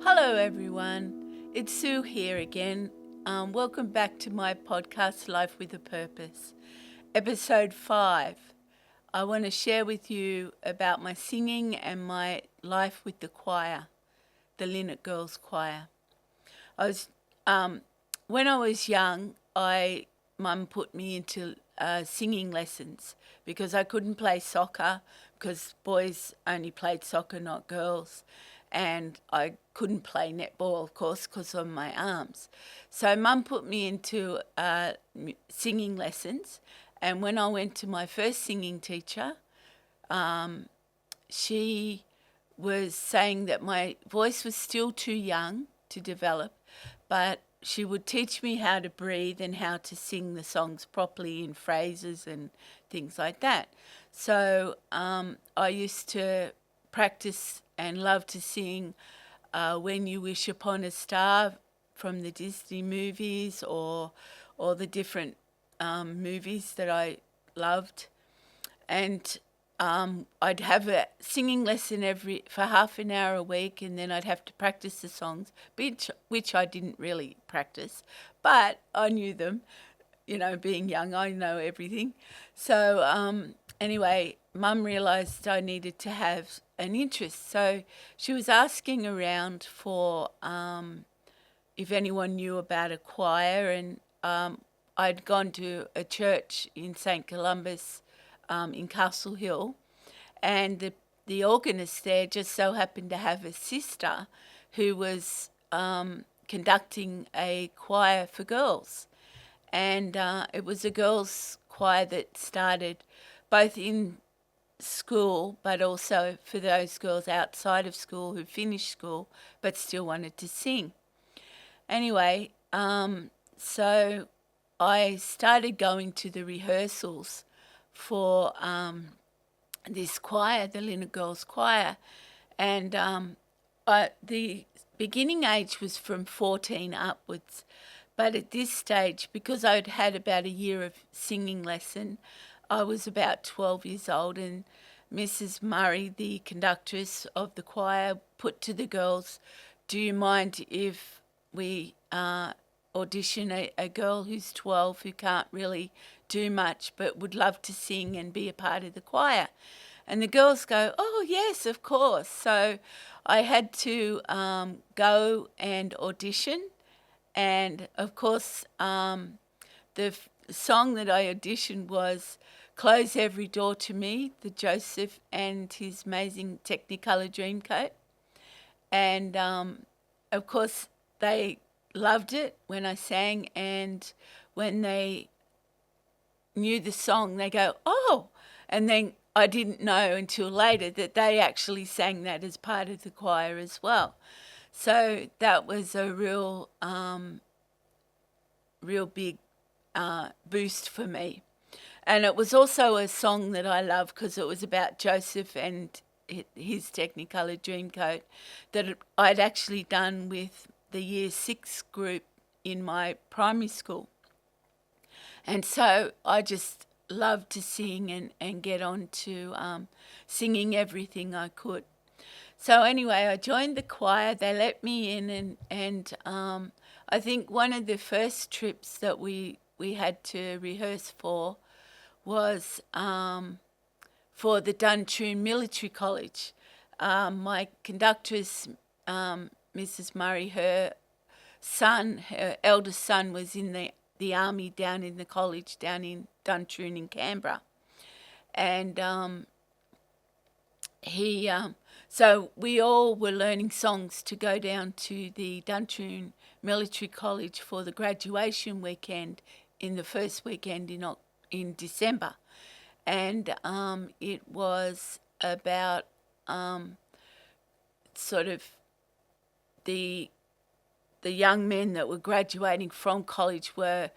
Hello, everyone. It's Sue here again. Welcome back to my podcast, Life with a Purpose, episode 5. I want to share with you about my singing and my life with the choir, the Linnet Girls Choir. I was, when I was young, Mum put me into singing lessons because I couldn't play soccer because boys only played soccer, not girls. And I couldn't play netball, of course, because of my arms. So Mum put me into singing lessons. And when I went to my first singing teacher, she was saying that my voice was still too young to develop, but she would teach me how to breathe and how to sing the songs properly in phrases and things like that. So I used to practice and love to sing When You Wish Upon a Star from the Disney movies or the different movies that I loved. And I'd have a singing lesson for half an hour a week, and then I'd have to practice the songs, which I didn't really practice, but I knew them. You know, being young, I know everything. So anyway, Mum realised I needed to have an interest. So she was asking around for if anyone knew about a choir, and I'd gone to a church in St. Columbus in Castle Hill, and the organist there just so happened to have a sister who was conducting a choir for girls. And it was a girls' choir that started both in school, but also for those girls outside of school who finished school but still wanted to sing. Anyway, so I started going to the rehearsals for this choir, the Linnet Girls Choir, and the beginning age was from 14 upwards. But at this stage, because I'd had about a year of singing lesson, I was about 12 years old, and Mrs. Murray, the conductress of the choir, put to the girls, "Do you mind if we audition a girl who's 12 who can't really do much but would love to sing and be a part of the choir?" And the girls go, "Oh, yes, of course." So I had to go and audition. And of course, the song that I auditioned was "Close Every Door to Me," the Joseph and his amazing Technicolor Dreamcoat. And of course, they loved it when I sang, and when they knew the song, they go, "Oh!" And then I didn't know until later that they actually sang that as part of the choir as well. So that was a real big boost for me. And it was also a song that I loved because it was about Joseph and his Technicolor Dreamcoat that I'd actually done with the Year 6 group in my primary school. And so I just loved to sing and get on to singing everything I could. So anyway, I joined the choir. They let me in, and I think one of the first trips that we had to rehearse for was for the Duntroon Military College. My conductress, Mrs. Murray, her eldest son, was in the army down in the college down in Duntroon in Canberra, and so we all were learning songs to go down to the Duntroon Military College for the graduation weekend in the first weekend in December. And it was about sort of the young men that were graduating from college were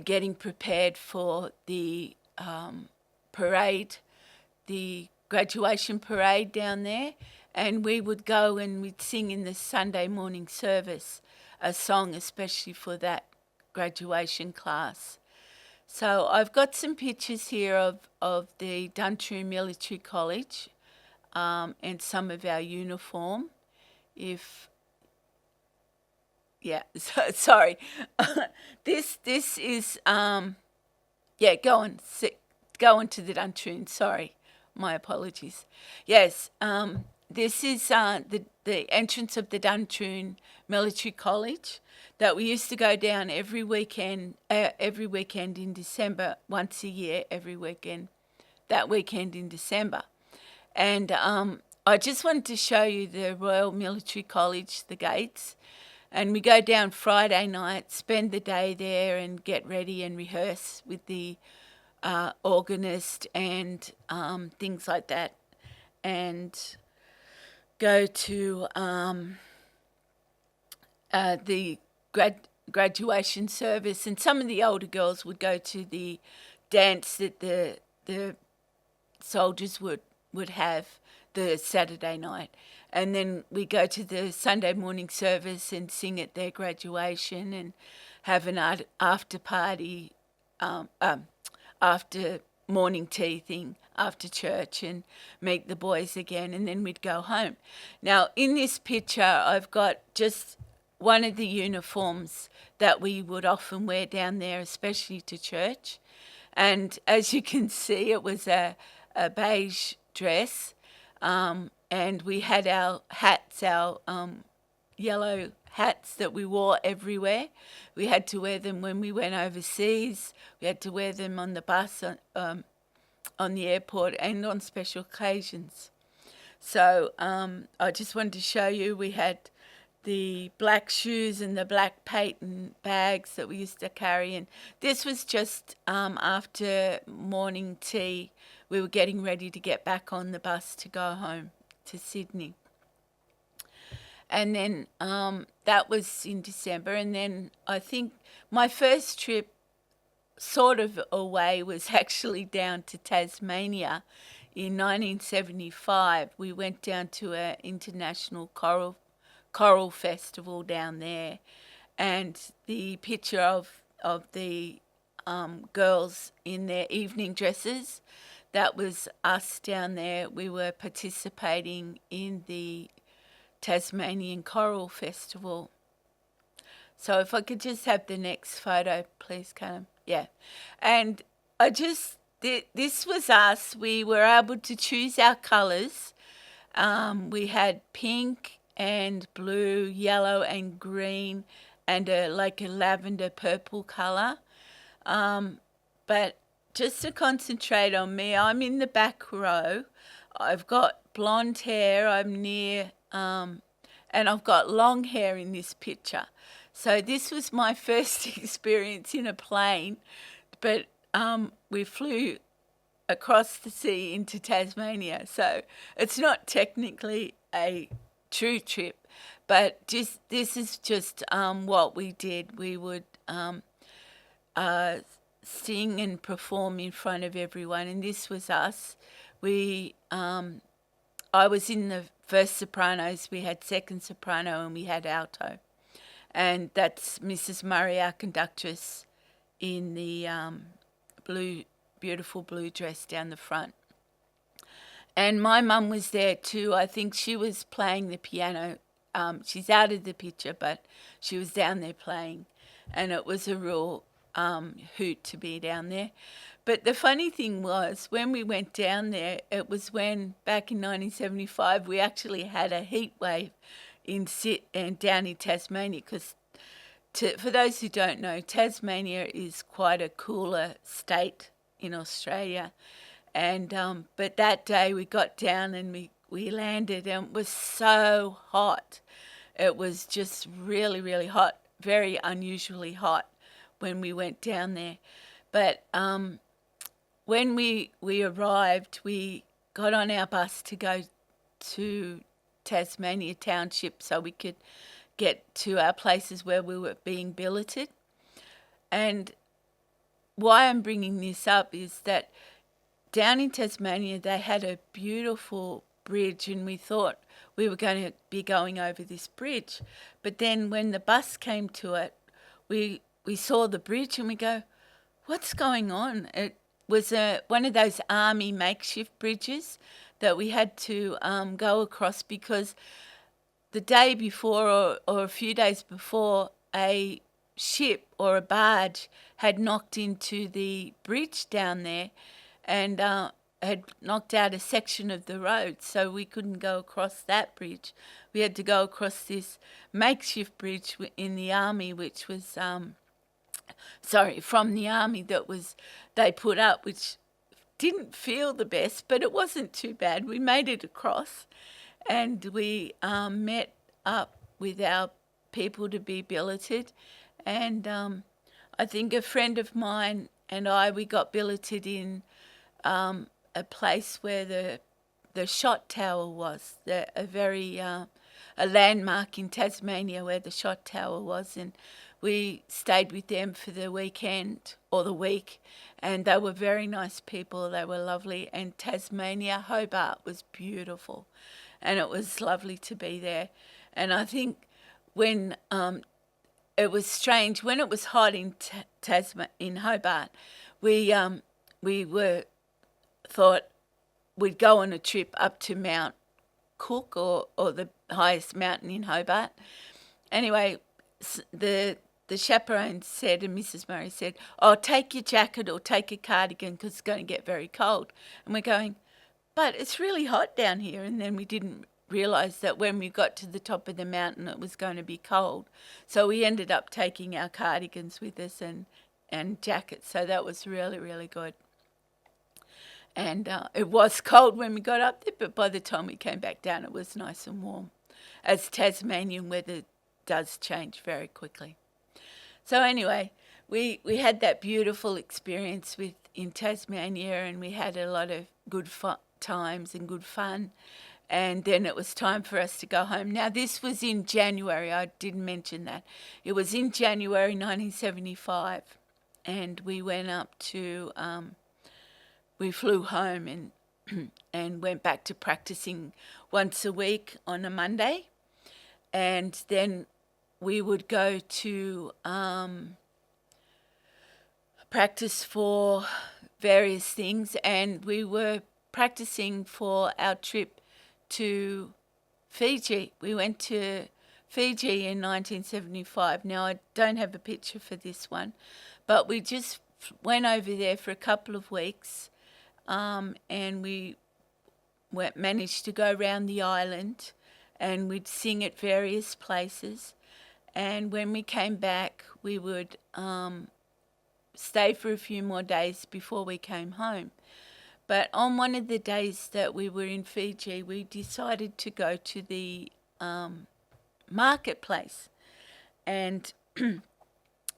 getting prepared for the parade, the graduation parade down there, and we would go and we'd sing in the Sunday morning service a song especially for that graduation class. So I've got some pictures here of the Duntroon Military College and some of our uniform. If Yeah, so, sorry. This is yeah, go on to the Duntroon. Sorry, my apologies. Yes, this is the entrance of the Duntroon Military College that we used to go down every weekend in December, once a year, every weekend, that weekend in December. And I just wanted to show you the Royal Military College, the gates. And we go down Friday night, spend the day there, and get ready and rehearse with the organist and things like that. And go to the graduation service. And some of the older girls would go to the dance that the soldiers would have the Saturday night. And then we go to the Sunday morning service and sing at their graduation and have an after party, after morning tea thing after church and meet the boys again, and then we'd go home. Now, in this picture, I've got just one of the uniforms that we would often wear down there, especially to church. And as you can see, it was a beige dress, and we had our hats, our yellow hats that we wore everywhere. We had to wear them when we went overseas. We had to wear them on the bus, on the airport, and on special occasions. So I just wanted to show you, we had the black shoes and the black patent bags that we used to carry. And this was just after morning tea. We were getting ready to get back on the bus to go home to Sydney. And then that was in December. And then I think my first trip sort of away was actually down to Tasmania in 1975. We went down to an international choral festival down there, and the picture of the girls in their evening dresses, that was us down there. We were participating in the Tasmanian Choral Festival. So if I could just have the next photo, please, Kaylem. Yeah. And this was us. We were able to choose our colours. We had pink and blue, yellow and green, and like a lavender purple colour. But just to concentrate on me, I'm in the back row. I've got blonde hair. I'm near, and I've got long hair in this picture. So this was my first experience in a plane, but we flew across the sea into Tasmania. So it's not technically a true trip, but this is just what we did. We would sing and perform in front of everyone, and this was us. I was in the first sopranos. We had second soprano and we had alto, and that's Mrs. Murray, our conductress, in the beautiful blue dress down the front. And my mum was there too. I think she was playing the piano. She's out of the picture, but she was down there playing, and it was a real hoot to be down there. But the funny thing was, when we went down there, it was when, back in 1975, we actually had a heat wave down in Tasmania, because for those who don't know, Tasmania is quite a cooler state in Australia. And but that day we got down and we landed, and it was so hot. It was just really, really hot, very unusually hot when we went down there. But when we arrived, we got on our bus to go to Tasmania Township so we could get to our places where we were being billeted. And why I'm bringing this up is that down in Tasmania, they had a beautiful bridge, and we thought we were going to be going over this bridge. But then when the bus came to it, we saw the bridge and we go, what's going on? It was one of those army makeshift bridges that we had to go across, because the day before or a few days before, a ship or a barge had knocked into the bridge down there and had knocked out a section of the road, so we couldn't go across that bridge. We had to go across this makeshift bridge in the army, which was, from the army that was they put up, which didn't feel the best, but it wasn't too bad. We made it across, and we met up with our people to be billeted, and I think a friend of mine and we got billeted in a place where the shot tower was, a landmark in Tasmania where the shot tower was, and we stayed with them for the weekend or the week, and they were very nice people. They were lovely, and Tasmania, Hobart, was beautiful, and it was lovely to be there. And I think when it was strange when it was hot in in Hobart, we thought we'd go on a trip up to Mount Cook or the highest mountain in Hobart. Anyway, the chaperone said, and Mrs. Murray said, "Oh, take your jacket or take a cardigan because it's going to get very cold." And we're going, "But it's really hot down here." And then we didn't realise that when we got to the top of the mountain it was going to be cold. So we ended up taking our cardigans with us and jackets. So that was really, really good. And it was cold when we got up there, but by the time we came back down it was nice and warm, as Tasmanian weather does change very quickly. So anyway, we had that beautiful experience in Tasmania, and we had a lot of good times and good fun. And then it was time for us to go home. Now, this was in January. I didn't mention that. It was in January 1975, and we went up to, we flew home and went back to practicing once a week on a Monday. And then we would go to practice for various things, and we were practicing for our trip to Fiji. We went to Fiji in 1975. Now, I don't have a picture for this one, but we just went over there for a couple of weeks, and we managed to go around the island, and we'd sing at various places. And when we came back, we would stay for a few more days before we came home. But on one of the days that we were in Fiji, we decided to go to the marketplace. And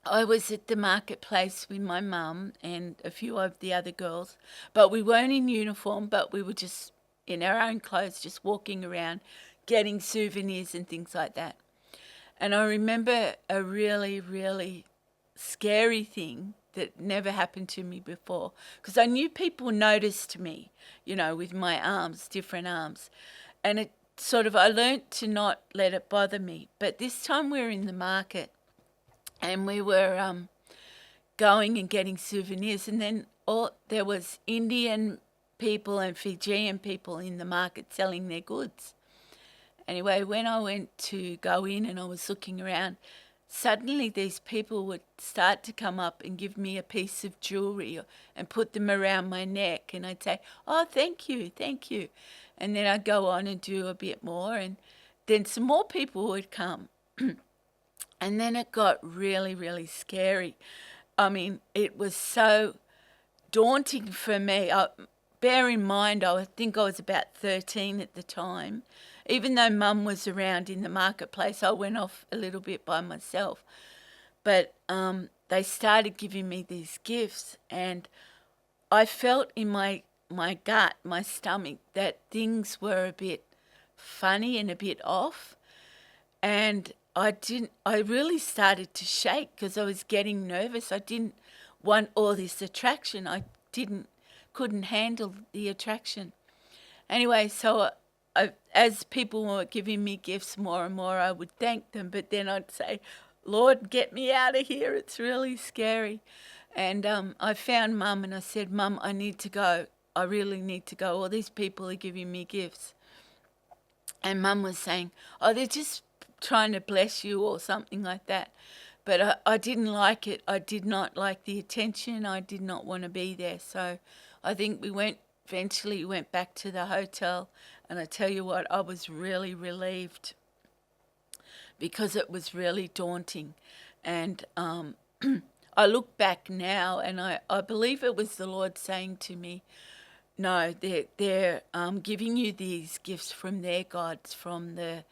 I was at the marketplace with my mum and a few of the other girls, but we weren't in uniform, but we were just in our own clothes, just walking around, getting souvenirs and things like that. And I remember a really, really scary thing that never happened to me before, because I knew people noticed me, with my arms, different arms. And it I learnt to not let it bother me. But this time we were in the market, and we were going and getting souvenirs, and then there was Indian people and Fijian people in the market selling their goods. Anyway, when I went to go in and I was looking around, suddenly these people would start to come up and give me a piece of jewellery and put them around my neck, and I'd say, "Oh, thank you, thank you." And then I'd go on and do a bit more, and then some more people would come. And then it got really, really scary. I mean, it was so daunting for me. Bear in mind, I think I was about 13 at the time. Even though Mum was around in the marketplace, I went off a little bit by myself. But they started giving me these gifts, and I felt in my gut, my stomach, that things were a bit funny and a bit off. And I really started to shake because I was getting nervous. I didn't want all this attraction. I couldn't handle the attraction. Anyway, so as people were giving me gifts more and more, I would thank them, but then I'd say, "Lord, get me out of here. It's really scary." And I found Mum and I said, "Mum, I need to go. I really need to go. All these people are giving me gifts." And Mum was saying, oh, they're just trying to bless you or something like that. But I didn't like it. I did not like the attention. I did not want to be there. So I think eventually went back to the hotel. And I tell you what, I was really relieved because it was really daunting. And I look back now and I believe it was the Lord saying to me, no, they're giving you these gifts from their gods, from the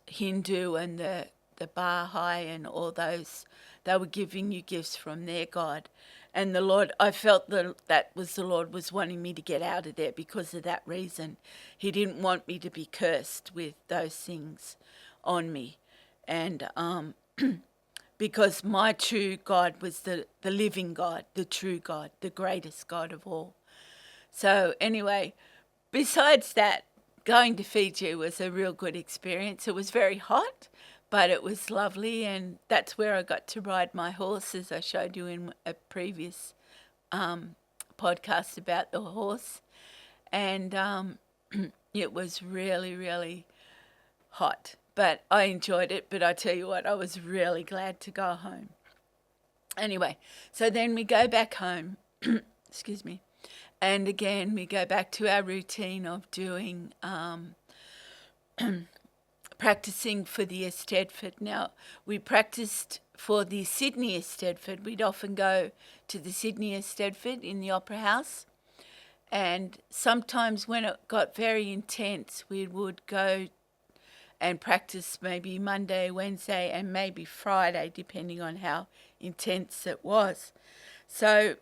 Hindu and the Baha'i and all those. They were giving you gifts from their God. And the Lord, I felt that was the Lord was wanting me to get out of there because of that reason. He didn't want me to be cursed with those things on me. And because my true God was the living God, the true God, the greatest God of all. So anyway, besides that, going to Fiji was a real good experience. It was very hot, but it was lovely, and that's where I got to ride my horse, as I showed you in a previous podcast about the horse. And it was really, really hot, but I enjoyed it. But I tell you what, I was really glad to go home. Anyway, so then we go back home, excuse me, and again we go back to our routine of doing practicing for the Eisteddfod. Now, we practiced for the Sydney Eisteddfod. We'd often go to the Sydney Eisteddfod in the Opera House, and sometimes when it got very intense, we would go and practice maybe Monday, Wednesday, and maybe Friday, depending on how intense it was. So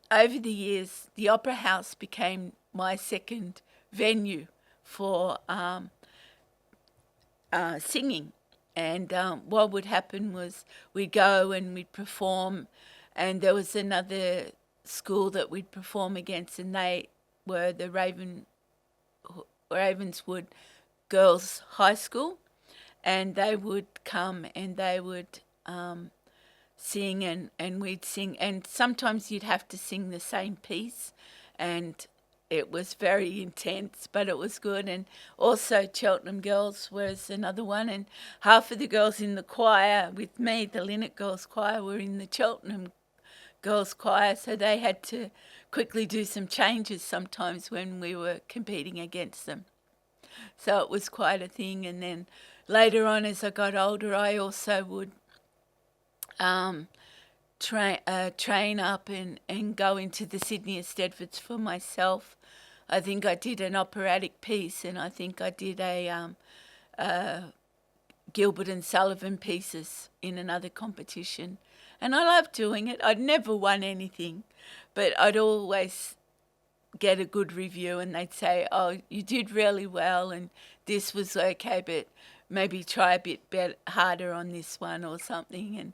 over the years, the Opera House became my second venue for singing. And what would happen was we'd go and we'd perform, and there was another school that we'd perform against, and they were the Ravenswood Girls High School, and they would come and they would sing, and we'd sing, and sometimes you'd have to sing the same piece, and it was very intense, but it was good. And also Cheltenham Girls was another one, and half of the girls in the choir with me, the Linnet Girls Choir, were in the Cheltenham Girls Choir, so they had to quickly do some changes sometimes when we were competing against them. So it was quite a thing. And then later on, as I got older, I also would train up and go into the Sydney Eisteddfods for myself. I think I did an operatic piece, and I think I did a Gilbert and Sullivan pieces in another competition. And I loved doing it. I'd never won anything, but I'd always get a good review, and they'd say, oh, you did really well, and this was okay, but maybe try a bit harder on this one or something.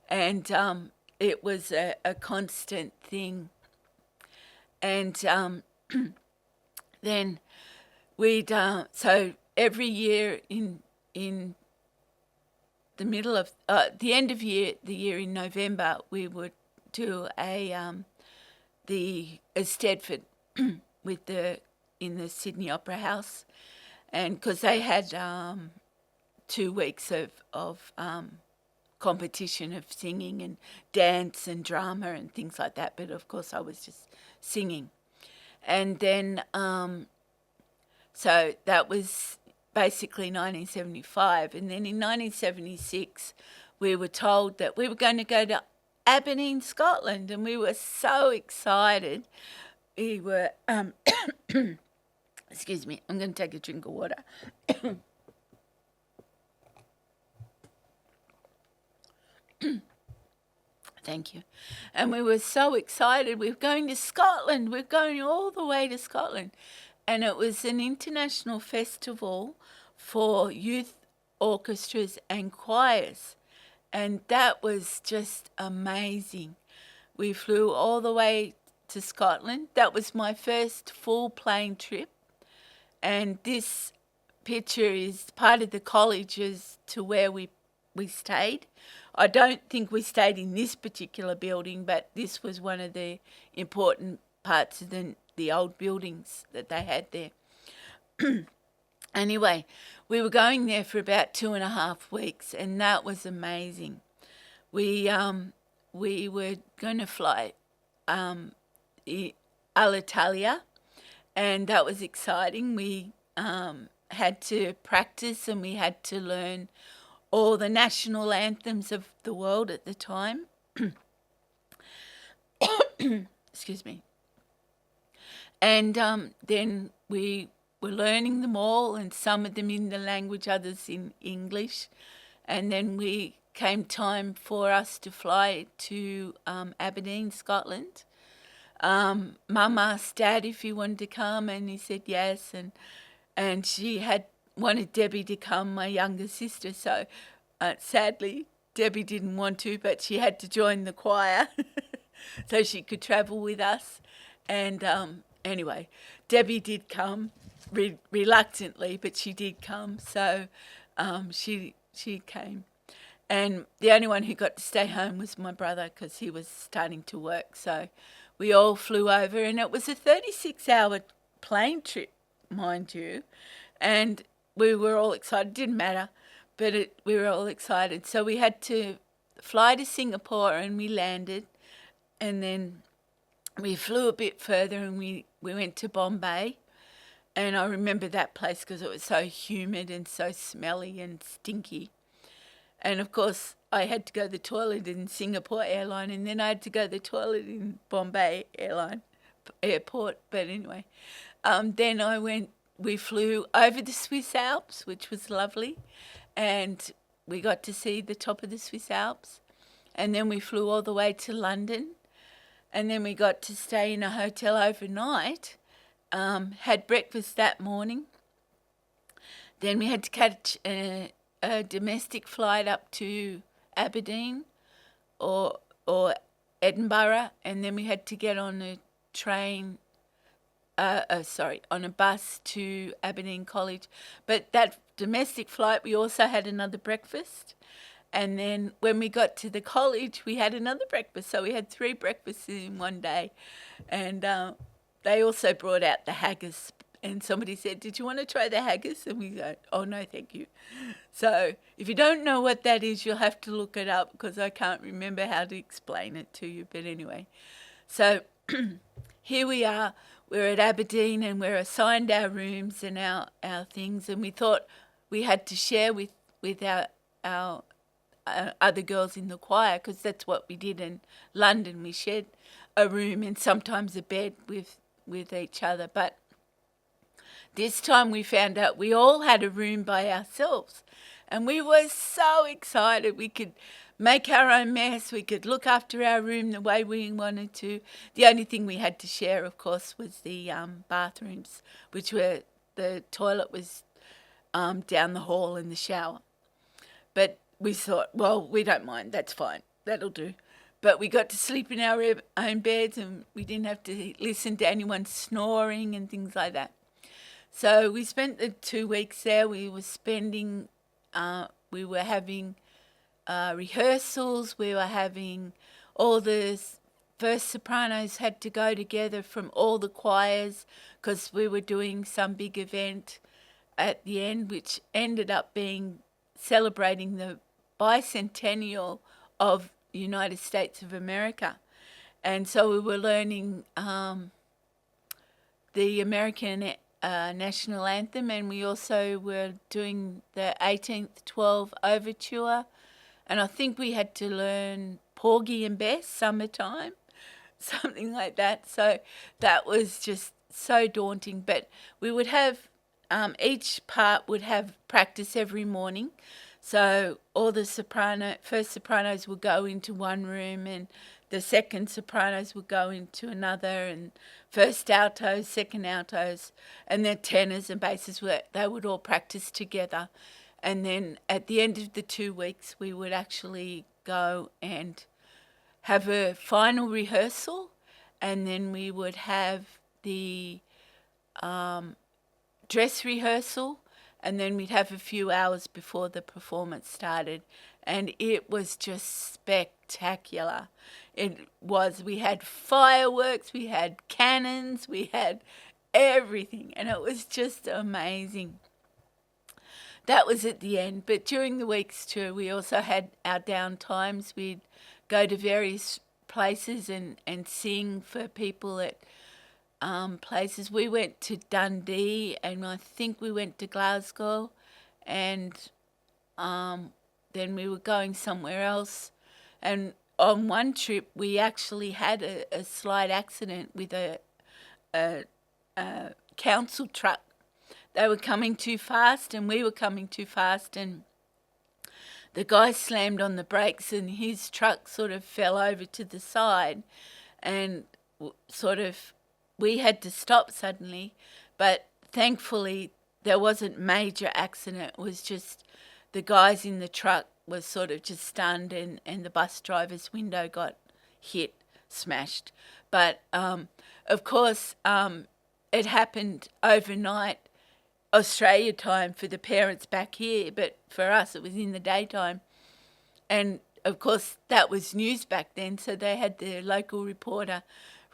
And it was a constant thing. And then we'd, so every year in the middle of, the end of the year in November, we would do the Eisteddfod in the Sydney Opera House, and because they had 2 weeks of competition of singing and dance and drama and things like that, but of course I was just singing. And then so that was basically 1975, and then in 1976 we were told that we were going to go to Aberdeen, Scotland, and we were so excited. We were excuse me, I'm going to take a drink of water. Thank you. And we were so excited. We were going to Scotland. We're going all the way to Scotland. And it was an international festival for youth orchestras and choirs. And that was just amazing. We flew all the way to Scotland. That was my first full plane trip. And this picture is part of the colleges to where we stayed. I don't think we stayed in this particular building, but this was one of the important parts of the old buildings that they had there. Anyway, we were going there for about 2.5 weeks, and that was amazing. We were going to fly Alitalia, and that was exciting. We had to practice, and we had to learn all the national anthems of the world at the time. Excuse me. And then we were learning them all, and some of them in the language, others in English. And then came time for us to fly to Aberdeen, Scotland. Mum asked Dad if he wanted to come, and he said yes. And she had wanted Debbie to come, my younger sister. So sadly, Debbie didn't want to, but she had to join the choir so she could travel with us. And anyway, Debbie did come reluctantly, but she did come. So she came. And the only one who got to stay home was my brother, because he was starting to work. So we all flew over, and it was a 36-hour plane trip, mind you. And we were all excited. It didn't matter, but we were all excited. So we had to fly to Singapore, and we landed. And then we flew a bit further, and we went to Bombay. And I remember that place because it was so humid and so smelly and stinky. And, of course, I had to go to the toilet in Singapore Airline, and then I had to go to the toilet in Bombay Airport. But anyway, then we flew over the Swiss Alps, which was lovely, and we got to see the top of the Swiss Alps. And then we flew all the way to London, and then we got to stay in a hotel overnight, had breakfast that morning. Then we had to catch a domestic flight up to Aberdeen or Edinburgh, and then we had to get on a train, on a bus to Aberdeen College. But that domestic flight, we also had another breakfast. And then when we got to the college, we had another breakfast. So we had 3 breakfasts in one day. And they also brought out the haggis. And somebody said, "Did you want to try the haggis?" And we go, "Oh, no, thank you." So if you don't know what that is, you'll have to look it up, because I can't remember how to explain it to you. But anyway, so here we are. We're at Aberdeen, and we're assigned our rooms and our things. And we thought we had to share with our other girls in the choir, because that's what we did in London. We shared a room and sometimes a bed with each other. But this time we found out we all had a room by ourselves, and we were so excited. We could make our own mess. We could look after our room the way we wanted to. The only thing we had to share, of course, was the bathrooms, which were, the toilet was down the hall in the shower. But we thought, well, we don't mind. That's fine. That'll do. But we got to sleep in our own beds, and we didn't have to listen to anyone snoring and things like that. So we spent the 2 weeks there. We were having rehearsals. We were having all the first sopranos had to go together from all the choirs, because we were doing some big event at the end, which ended up being celebrating the bicentennial of the United States of America. And so we were learning the American national anthem, and we also were doing the 18th 12 overture, and I think we had to learn Porgy and Bess, Summertime, something like that. So that was just so daunting. But we would have each part would have practice every morning. So all the first sopranos would go into one room, and the second sopranos would go into another, and first altos, second altos, and then tenors and basses, they would all practice together. And then at the end of the 2 weeks, we would actually go and have a final rehearsal, and then we would have the dress rehearsal, and then we'd have a few hours before the performance started. And it was just spectacular. We had fireworks, we had cannons, we had everything, and it was just amazing. That was at the end, but during the weeks too, we also had our down times. We'd go to various places and sing for people at places. We went to Dundee, and I think we went to Glasgow, and then we were going somewhere else. And on one trip, we actually had a slight accident with a council truck. They were coming too fast, and we were coming too fast, and the guy slammed on the brakes, and his truck sort of fell over to the side, and sort of we had to stop suddenly, but thankfully there wasn't major accident. It was just the guys in the truck was sort of just stunned, and the bus driver's window got hit, smashed. But of course, it happened overnight Australia time for the parents back here, but for us it was in the daytime. And of course that was news back then, so they had the local reporter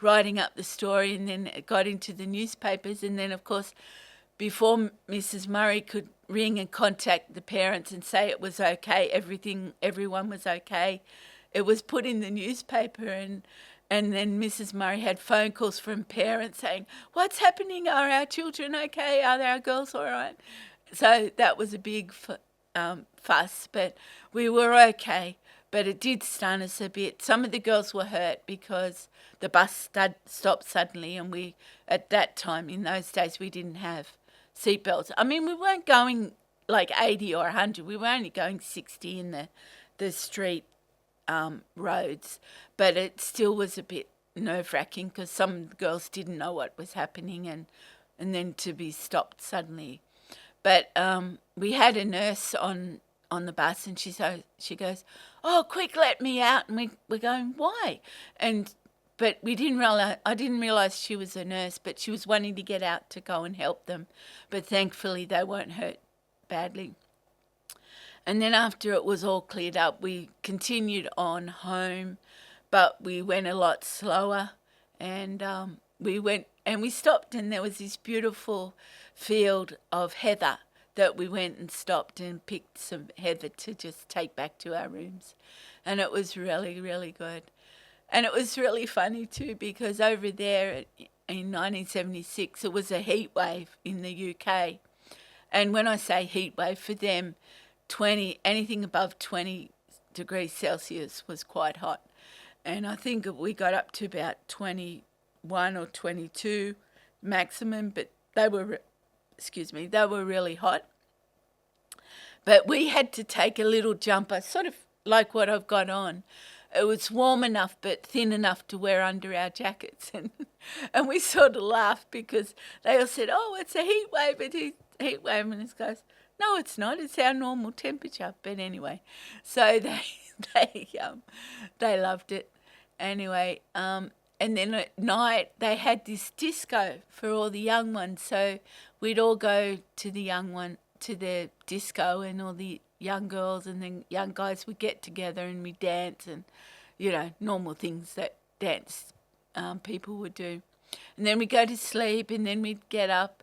writing up the story, and then it got into the newspapers. And then of course, before Mrs. Murray could ring and contact the parents and say it was okay, everyone was okay, it was put in the newspaper, and then Mrs. Murray had phone calls from parents saying, "What's happening? Are our children okay? Are our girls all right?" So that was a big fuss, but we were okay. But it did stun us a bit. Some of the girls were hurt because the bus stopped suddenly, and we, at that time, in those days, we didn't have seatbelts. I mean, we weren't going like 80 or 100. We were only going 60 in the street roads, but it still was a bit nerve-wracking because some girls didn't know what was happening, and then to be stopped suddenly. But we had a nurse on the bus, and she goes, "Oh, quick, let me out!" And we're going, "Why?" But we didn't realize. I didn't realize she was a nurse, but she was wanting to get out to go and help them. But thankfully, they weren't hurt badly. And then after it was all cleared up, we continued on home, but we went a lot slower, and we stopped, and there was this beautiful field of heather that we went and stopped and picked some heather to just take back to our rooms. And it was really, really good. And it was really funny too, because over there in 1976, it was a heat wave in the UK. And when I say heat wave, for them, anything above 20 degrees Celsius was quite hot. And I think we got up to about 21 or 22 maximum, but they were really hot. But we had to take a little jumper, sort of like what I've got on. It was warm enough but thin enough to wear under our jackets. And we sort of laughed because they all said, "Oh, it's a heat wave, it's a heat wave." And this goes, "No, it's not. It's our normal temperature." But anyway, so they loved it. Anyway, and then at night they had this disco for all the young ones. So we'd all go to the disco, and all the young girls and then young guys would get together and we dance, and normal things that dance people would do. And then we'd go to sleep, and then we'd get up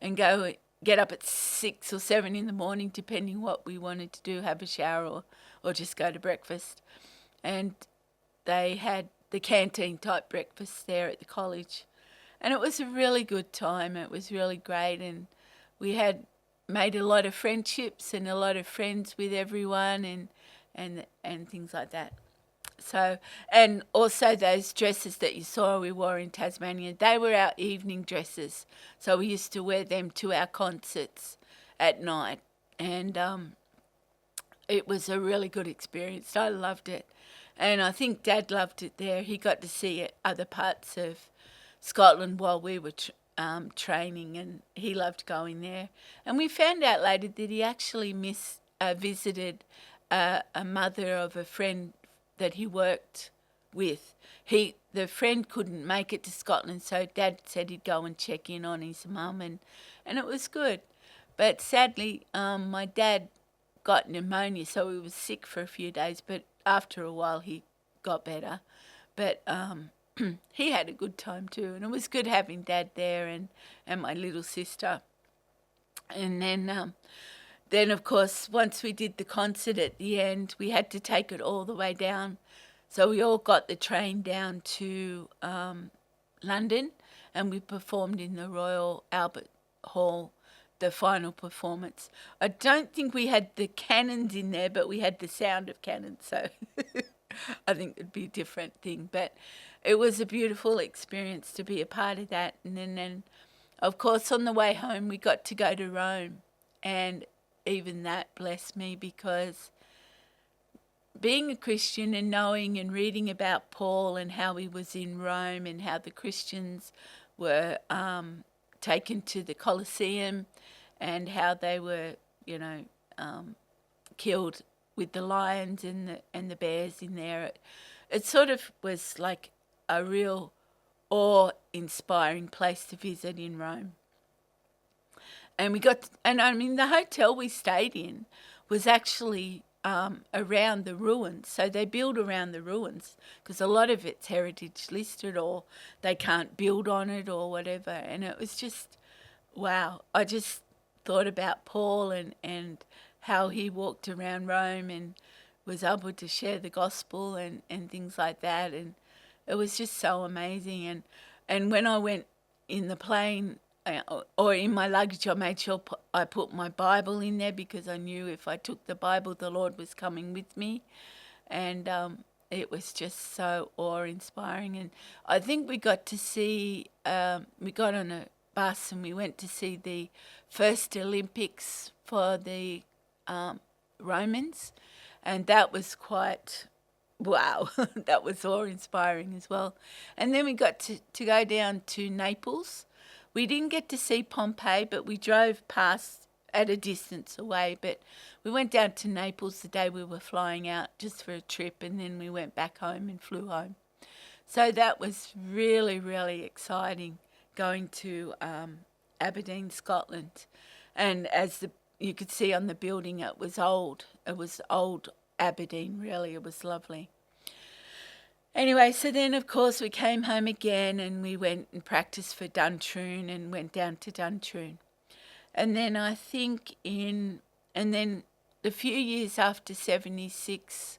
at 6 or 7 in the morning, depending what we wanted to do, have a shower or just go to breakfast. And they had the canteen type breakfast there at the college. And it was a really good time. It was really great, and we had made a lot of friendships and a lot of friends with everyone, and things like that. So, and also those dresses that you saw we wore in Tasmania, they were our evening dresses. So we used to wear them to our concerts at night, and it was a really good experience. I loved it, and I think Dad loved it there. He got to see other parts of Scotland while we were training, and he loved going there. And we found out later that he actually visited a mother of a friend that he worked with. The friend couldn't make it to Scotland, so Dad said he'd go and check in on his mum, and it was good. But sadly, my dad got pneumonia, so he was sick for a few days, but after a while he got better. But he had a good time too, and it was good having Dad there and my little sister. And then of course, once we did the concert at the end, we had to take it all the way down. So we all got the train down to London, and we performed in the Royal Albert Hall, the final performance. I don't think we had the cannons in there, but we had the sound of cannons, so I think it'd be a different thing. But it was a beautiful experience to be a part of that. And then of course, on the way home, we got to go to Rome, and even that blessed me, because being a Christian and knowing and reading about Paul and how he was in Rome and how the Christians were taken to the Colosseum and how they were, killed with the lions and the bears in there, it sort of was like a real awe-inspiring place to visit in Rome. And the hotel we stayed in was actually around the ruins. So they build around the ruins because a lot of it's heritage listed, or they can't build on it or whatever. And it was just, wow. I just thought about Paul and how he walked around Rome and was able to share the gospel and things like that. And it was just so amazing. And when I went in the plane or in my luggage, I made sure I put my Bible in there, because I knew if I took the Bible, the Lord was coming with me. And it was just so awe-inspiring. And I think we got to see, we got on a bus and we went to see the first Olympics for the Romans. And that was quite... wow, that was awe-inspiring as well. And then we got to go down to Naples. We didn't get to see Pompeii, but we drove past at a distance away. But we went down to Naples the day we were flying out, just for a trip, and then we went back home and flew home. So that was really, really exciting, going to Aberdeen, Scotland. And as you could see on the building, it was old. It was old Aberdeen, really. It was lovely. Anyway, so then, of course, we came home again and we went and practiced for Duntroon and went down to Duntroon. And then I think and then a few years after 76,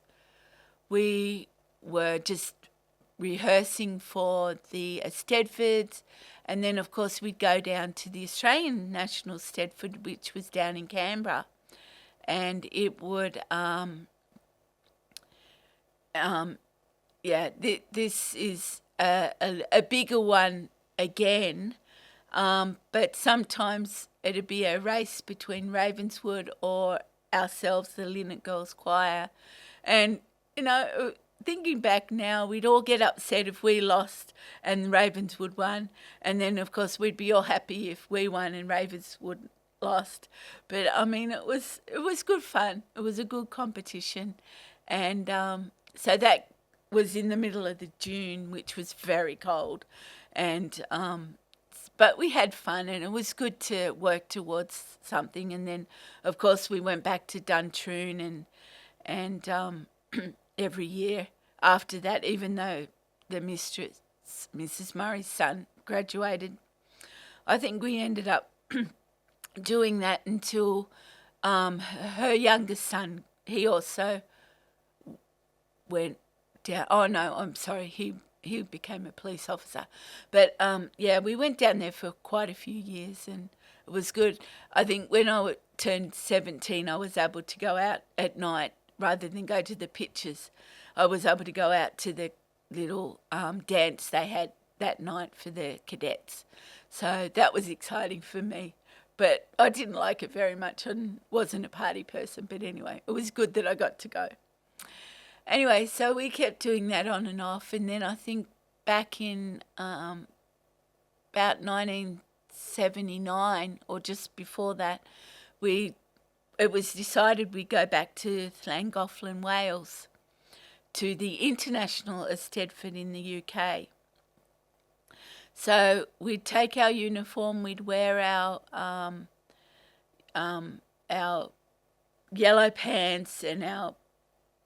we were just rehearsing for the Stedfords. And then, of course, we'd go down to the Australian National Stedford, which was down in Canberra. And it would... this is a bigger one again, but sometimes it'd be a race between Ravenswood or ourselves, the Linnet Girls Choir. And, thinking back now, we'd all get upset if we lost and Ravenswood won. And then, of course, we'd be all happy if we won and Ravenswood lost. But, it was good fun. It was a good competition. And so that was in the middle of the June, which was very cold, and but we had fun, and it was good to work towards something. And then, of course, we went back to Duntroon, and every year after that, even though the mistress, Mrs. Murray's son, graduated, I think we ended up doing that until her youngest son, he also went down. Oh no, I'm sorry, he became a police officer. But we went down there for quite a few years, and it was good. I think when I turned 17, I was able to go out at night rather than go to the pictures. I was able to go out to the little dance they had that night for the cadets. So that was exciting for me. But I didn't like it very much and wasn't a party person. But anyway, it was good that I got to go. Anyway, so we kept doing that on and off. And then I think back in about 1979 or just before that, it was decided we'd go back to Llangollen, Wales, to the International Eisteddfod in the UK. So we'd take our uniform, we'd wear our yellow pants and our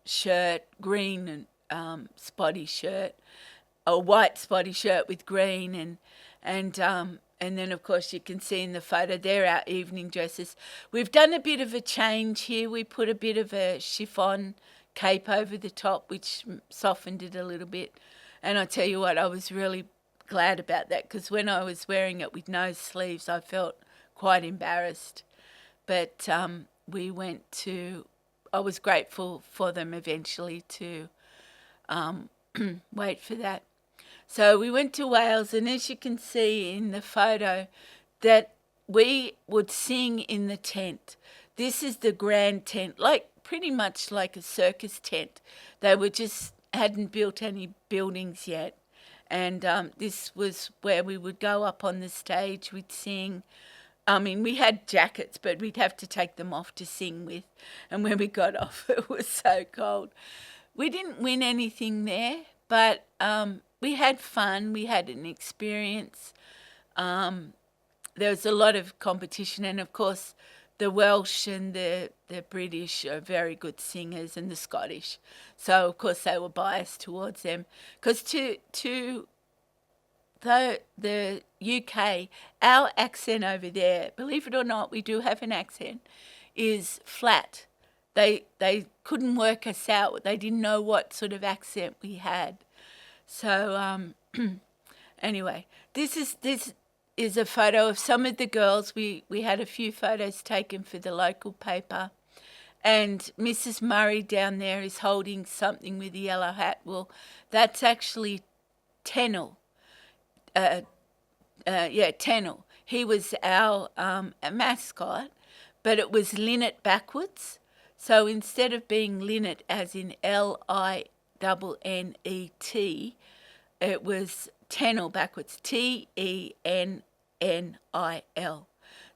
shirt, green and spotty shirt, a white spotty shirt with green, and then of course you can see in the photo they're our evening dresses. We've done a bit of a change here. We put a bit of a chiffon cape over the top, which softened it a little bit. And I tell you what, I was really glad about that, because when I was wearing it with no sleeves, I felt quite embarrassed. But we went to, I was grateful for them eventually to wait for that. So we went to Wales, and as you can see in the photo, that we would sing in the tent. This is the grand tent, like pretty much like a circus tent. They were just hadn't built any buildings yet, and this was where we would go up on the stage. We'd sing. I mean, we had jackets, but we'd have to take them off to sing with. And when we got off, it was so cold. We didn't win anything there, but we had fun. We had an experience. There was a lot of competition, and of course, the Welsh and the British are very good singers, and the Scottish. So of course they were biased towards them, because to the UK, our accent over there, believe it or not, we do have an accent, is flat. They couldn't work us out. They didn't know what sort of accent we had. So anyway, this is a photo of some of the girls. We had a few photos taken for the local paper. And Mrs. Murray down there is holding something with a yellow hat. Well, that's actually Tennell. Tennell. He was our mascot, but it was Linnet backwards. So instead of being Linnet as in Linnet, it was Tennell backwards, Tennil.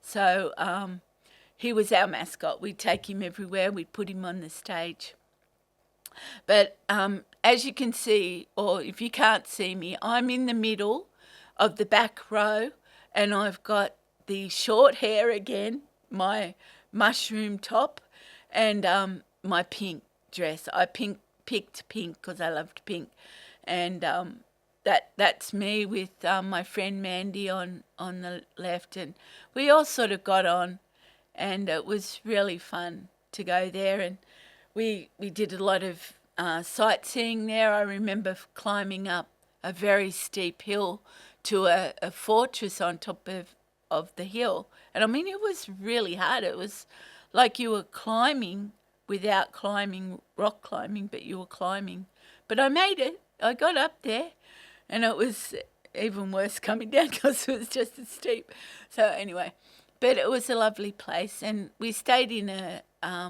So he was our mascot. We'd take him everywhere. We'd put him on the stage. But as you can see, or if you can't see me, I'm in the middle of the back row, and I've got the short hair again, my mushroom top, and my pink dress. I picked pink because I loved pink, and that's me with my friend Mandy on the left, and we all sort of got on, and it was really fun to go there, and we did a lot of sightseeing there. I remember climbing up a very steep hill to a fortress on top of the hill, and I mean it was really hard. It was like you were climbing without climbing, rock climbing, but you were climbing. But I made it. I got up there, and it was even worse coming down because it was just as steep. So anyway, but it was a lovely place, and we stayed in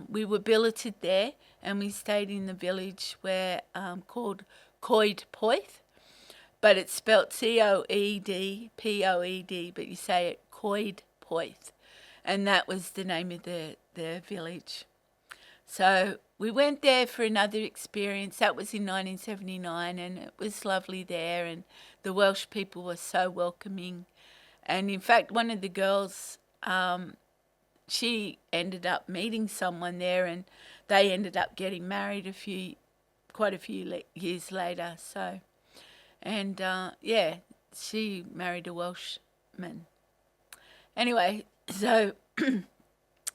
we were billeted there, and we stayed in the village where called Coed Poeth, but it's spelt Coedpoed, but you say it Coed Poeth, and that was the name of the village. So we went there for another experience. That was in 1979, and it was lovely there, and the Welsh people were so welcoming. And in fact, one of the girls, she ended up meeting someone there, and they ended up getting married quite a few years later. So, and she married a Welshman. Anyway, so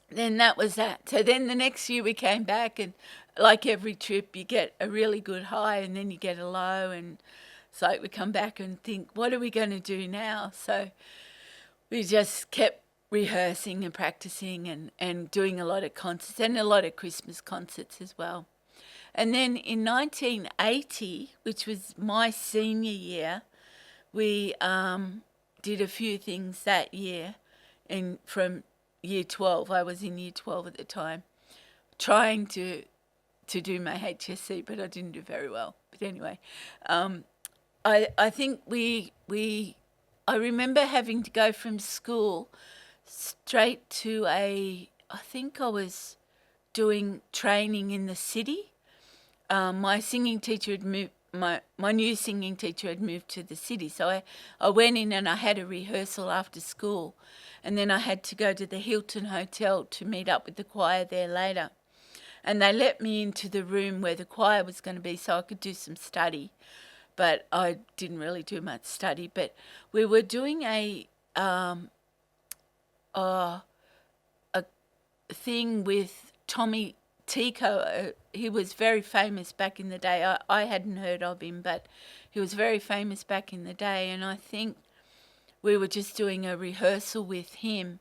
then that was that. So then the next year we came back, and like every trip, you get a really good high and then you get a low, and it's like we come back and think, what are we going to do now? So we just kept rehearsing and practicing and doing a lot of concerts, and a lot of Christmas concerts as well. And then in 1980, which was my senior year, we did a few things that year. From year 12, I was in year 12 at the time, trying to do my HSC, but I didn't do very well. But anyway, I think I remember having to go from school straight to I think I was doing training in the city. My singing teacher had moved, my new singing teacher had moved to the city. So I went in and I had a rehearsal after school, and then I had to go to the Hilton Hotel to meet up with the choir there later. And they let me into the room where the choir was going to be so I could do some study. but I didn't really do much study. But we were doing a thing with Tommy Tico. He was very famous back in the day. I hadn't heard of him, but he was very famous back in the day, and I think we were just doing a rehearsal with him.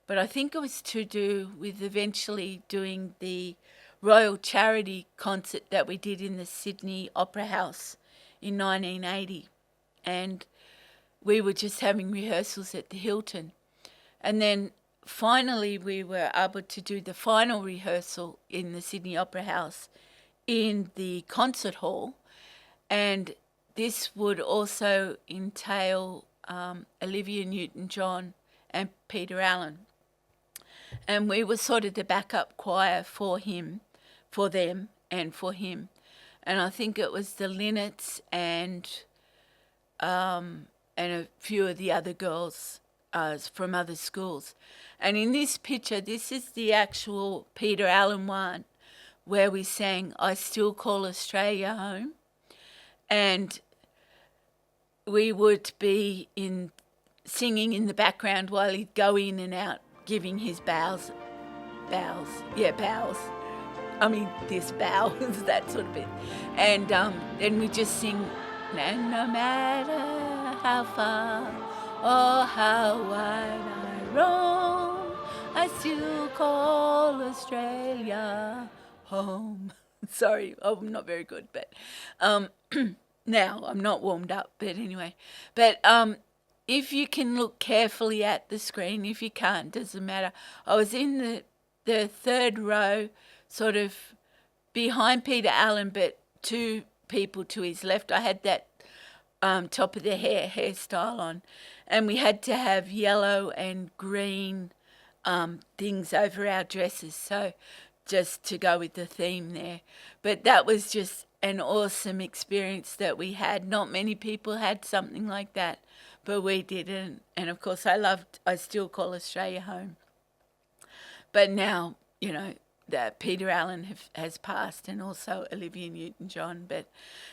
But I think it was to do with eventually doing the Royal Charity concert that we did in the Sydney Opera House in 1980. And we were just having rehearsals at the Hilton. And then finally we were able to do the final rehearsal in the Sydney Opera House in the concert hall. And this would also entail Olivia Newton-John and Peter Allen. And we were sort of the backup choir for him, for them and for him. And I think it was the Linnets and a few of the other girls from other schools. And in this picture, this is the actual Peter Allen one, where we sang I Still Call Australia Home. And we would be singing in the background while he'd go in and out giving his bows. I mean, this bow, that sort of bit. And then we just sing, and no matter how far or how wide I roam, I still call Australia home. Sorry, I'm not very good, but now I'm not warmed up, but anyway. But if you can look carefully at the screen, if you can't, doesn't matter. I was in the third row, sort of behind Peter Allen, but two people to his left. I had that top of the hairstyle on, and we had to have yellow and green things over our dresses, so just to go with the theme there. But that was just an awesome experience that we had. Not many people had something like that, but we did. And of course I Still Call Australia Home. But now, you know, that Peter Allen has passed, and also Olivia Newton-John. But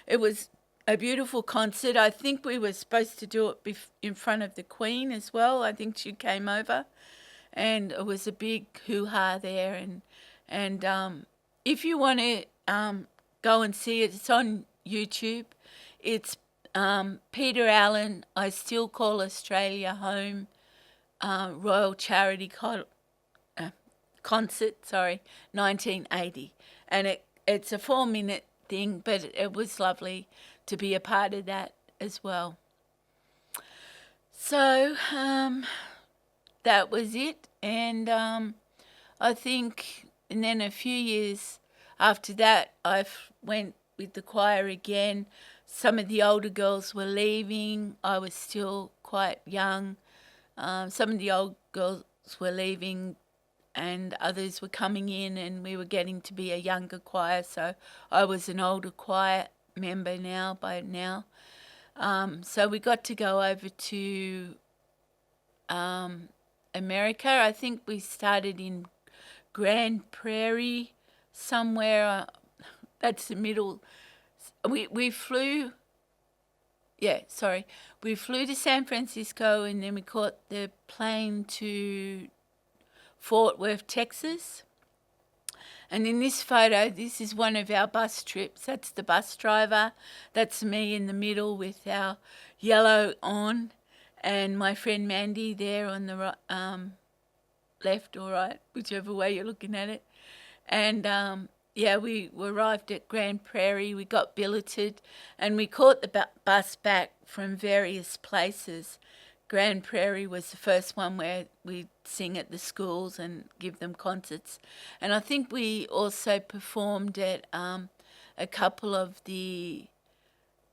it was a beautiful concert. I think we were supposed to do it in front of the Queen as well. I think she came over, and it was a big hoo-ha there. And if you want to go and see it, it's on YouTube. It's Peter Allen, I Still Call Australia Home, Royal Charity Concert, 1980. And it's a 4-minute thing, but it was lovely to be a part of that as well. So that was it. And I think, and then a few years after that, I went with the choir again. Some of the older girls were leaving. I was still quite young. Some of the old girls were leaving, and others were coming in, and we were getting to be a younger choir. So I was an older choir member by now. So we got to go over to America. I think we started in Grand Prairie somewhere. That's the middle. We flew to San Francisco, and then we caught the plane to Fort Worth, Texas. And in this photo, this is one of our bus trips. That's the bus driver. That's me in the middle with our yellow on, and my friend Mandy there on the right, left or right, whichever way you're looking at it. And we arrived at Grand Prairie. We got billeted, and we caught the bus back from various places. Grand Prairie was the first one where we sing at the schools and give them concerts. And I think we also performed at a couple of the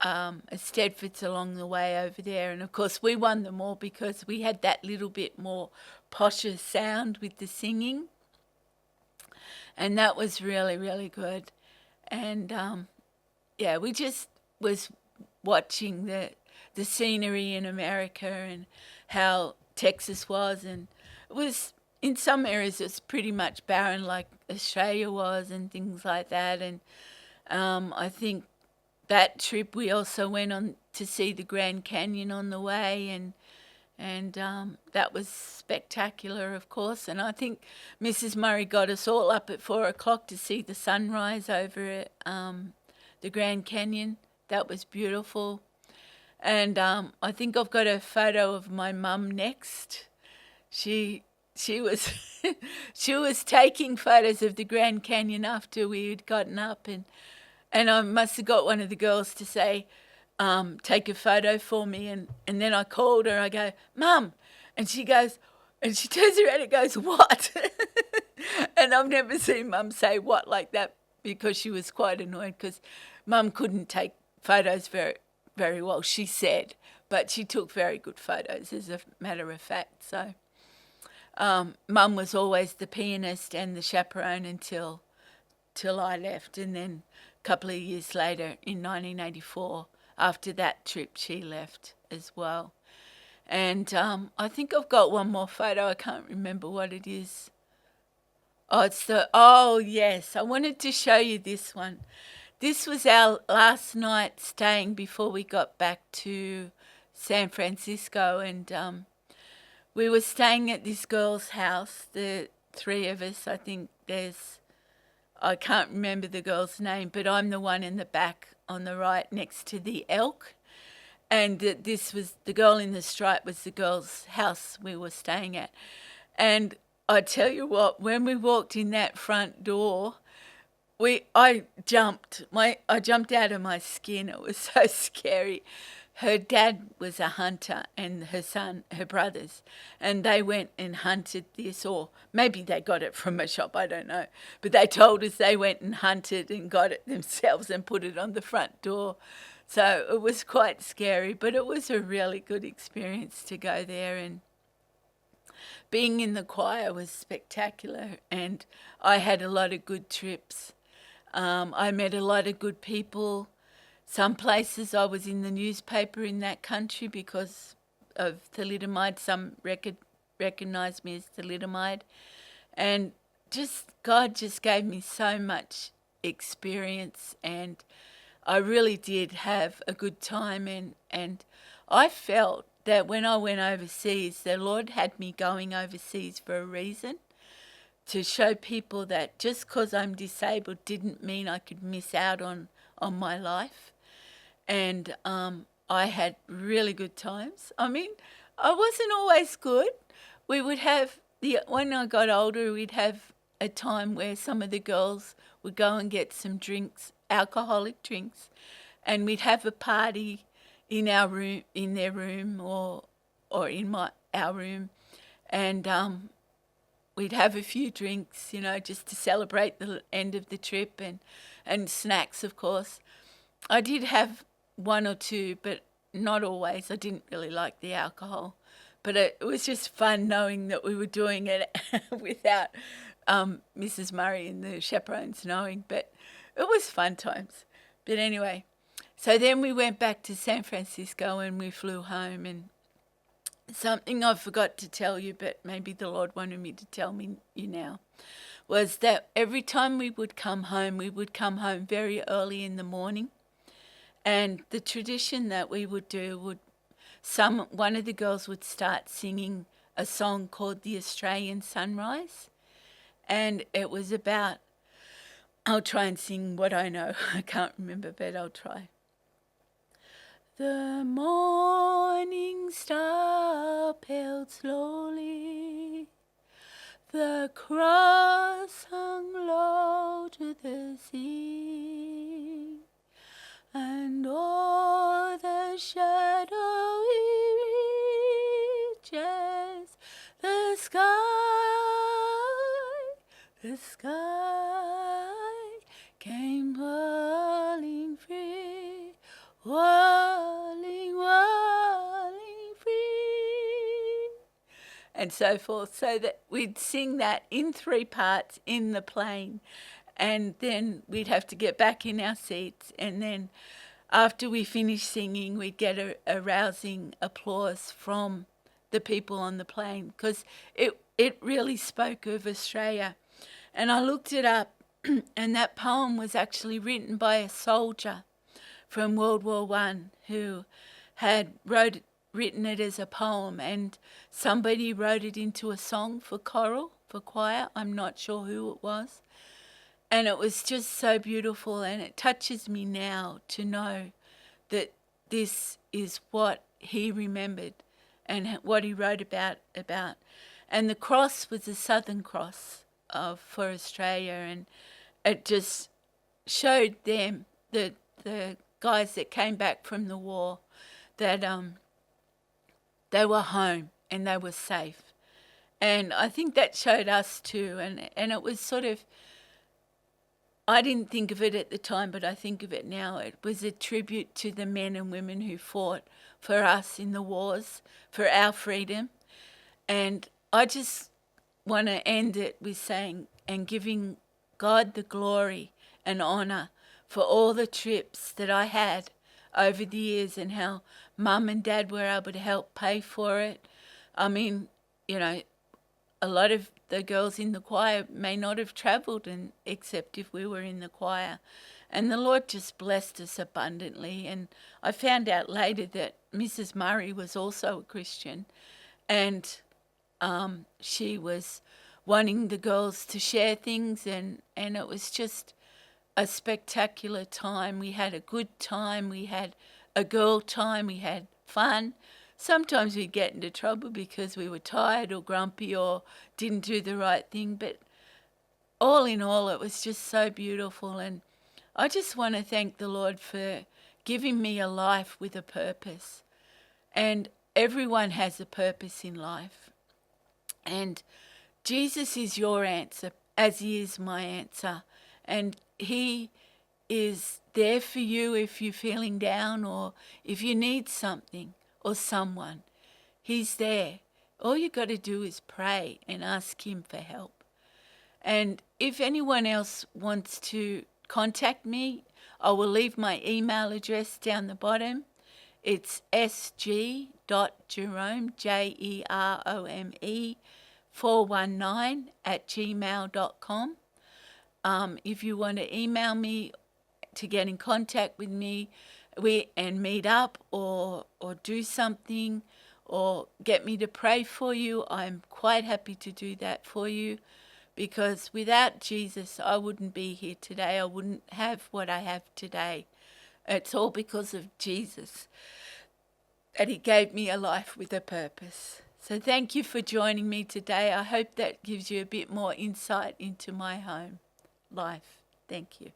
Stedfords along the way over there. And of course we won them all because we had that little bit more posher sound with the singing. And that was really, really good. And we just was watching the scenery in America and how Texas was, and it was, in some areas it's pretty much barren like Australia was and things like that. And I think that trip we also went on to see the Grand Canyon on the way, and that was spectacular, of course. And I think Mrs. Murray got us all up at 4 o'clock to see the sunrise over the Grand Canyon. That was beautiful. And I think I've got a photo of my mum next. She was she was taking photos of the Grand Canyon after we had gotten up, and I must have got one of the girls to say, take a photo for me, and then I called her. I go, Mum, and she goes, and she turns around and goes, what? And I've never seen Mum say what like that, because she was quite annoyed, because Mum couldn't take photos very, very well, she said, but she took very good photos, as a matter of fact. So Mum was always the pianist and the chaperone until I left, and then a couple of years later, in 1984, after that trip, she left as well. And I think I've got one more photo. I can't remember what it is. Oh, yes, I wanted to show you this one. This was our last night staying before we got back to San Francisco, and we were staying at this girl's house, the three of us. I think I can't remember the girl's name, but I'm the one in the back on the right next to the elk. And this was the girl in the stripe was the girl's house we were staying at. And I tell you what, when we walked in that front door, I jumped out of my skin. It was so scary. Her dad was a hunter, and her brothers, and they went and hunted this, or maybe they got it from a shop, I don't know. But they told us they went and hunted and got it themselves and put it on the front door. So it was quite scary, but it was a really good experience to go there, and being in the choir was spectacular, and I had a lot of good trips. I met a lot of good people. Some places I was in the newspaper in that country because of thalidomide. Some recognised me as thalidomide. And God just gave me so much experience, and I really did have a good time. And I felt that when I went overseas, the Lord had me going overseas for a reason, to show people that just because I'm disabled didn't mean I could miss out on my life. And I had really good times. I mean, I wasn't always good. We would have, when I got older, we'd have a time where some of the girls would go and get some drinks, alcoholic drinks, and we'd have a party in our room, in their room, or in our room, and we'd have a few drinks, just to celebrate the end of the trip, and snacks, of course. I did have one or two, but not always. I didn't really like the alcohol, but it was just fun knowing that we were doing it without Mrs. Murray and the chaperones knowing, but it was fun times. But anyway, so then we went back to San Francisco and we flew home, and something I forgot to tell you, but maybe the Lord wanted me to tell you now, was that every time we would come home very early in the morning. And the tradition that we would do one of the girls would start singing a song called The Australian Sunrise. And it was about, I'll try and sing what I know. I can't remember, but I'll try. The morning star paled slowly, the cross hung low to the sea, and o'er the shadowy reaches the sky came whirling free, whirling free, and so forth. So that we'd sing that in 3 parts in the plane, and then we'd have to get back in our seats, and then after we finished singing, we'd get a rousing applause from the people on the plane, because it really spoke of Australia. And I looked it up, and that poem was actually written by a soldier from World War One who had written it as a poem, and somebody wrote it into a song for choir. I'm not sure who it was. And it was just so beautiful, and it touches me now to know that this is what he remembered and what he wrote about. And the cross was the Southern Cross for Australia, and it just showed them, the guys that came back from the war, that they were home and they were safe. And I think that showed us too. And it was sort of, I didn't think of it at the time, but I think of it now. It was a tribute to the men and women who fought for us in the wars, for our freedom. And I just want to end it with saying and giving God the glory and honour for all the trips that I had over the years, and how Mum and Dad were able to help pay for it. I mean, you know, a lot of the girls in the choir may not have travelled, except if we were in the choir. And the Lord just blessed us abundantly. And I found out later that Mrs. Murray was also a Christian, and she was wanting the girls to share things, and it was just a spectacular time. We had a good time. We had a girl time. We had fun. Sometimes we'd get into trouble because we were tired or grumpy or didn't do the right thing. But all in all, it was just so beautiful. And I just want to thank the Lord for giving me a life with a purpose. And everyone has a purpose in life. And Jesus is your answer, as he is my answer. And he is there for you if you're feeling down, or if you need something or someone. He's there. All you got to do is pray and ask him for help. And if anyone else wants to contact me, I will leave my email address down the bottom. It's sg.jerome, Jerome, 419@gmail.com. If you want to email me to get in contact with me and meet up or do something or get me to pray for you, I'm quite happy to do that for you, because without Jesus, I wouldn't be here today. I wouldn't have what I have today. It's all because of Jesus, that he gave me a life with a purpose. So thank you for joining me today. I hope that gives you a bit more insight into my home life. Thank you.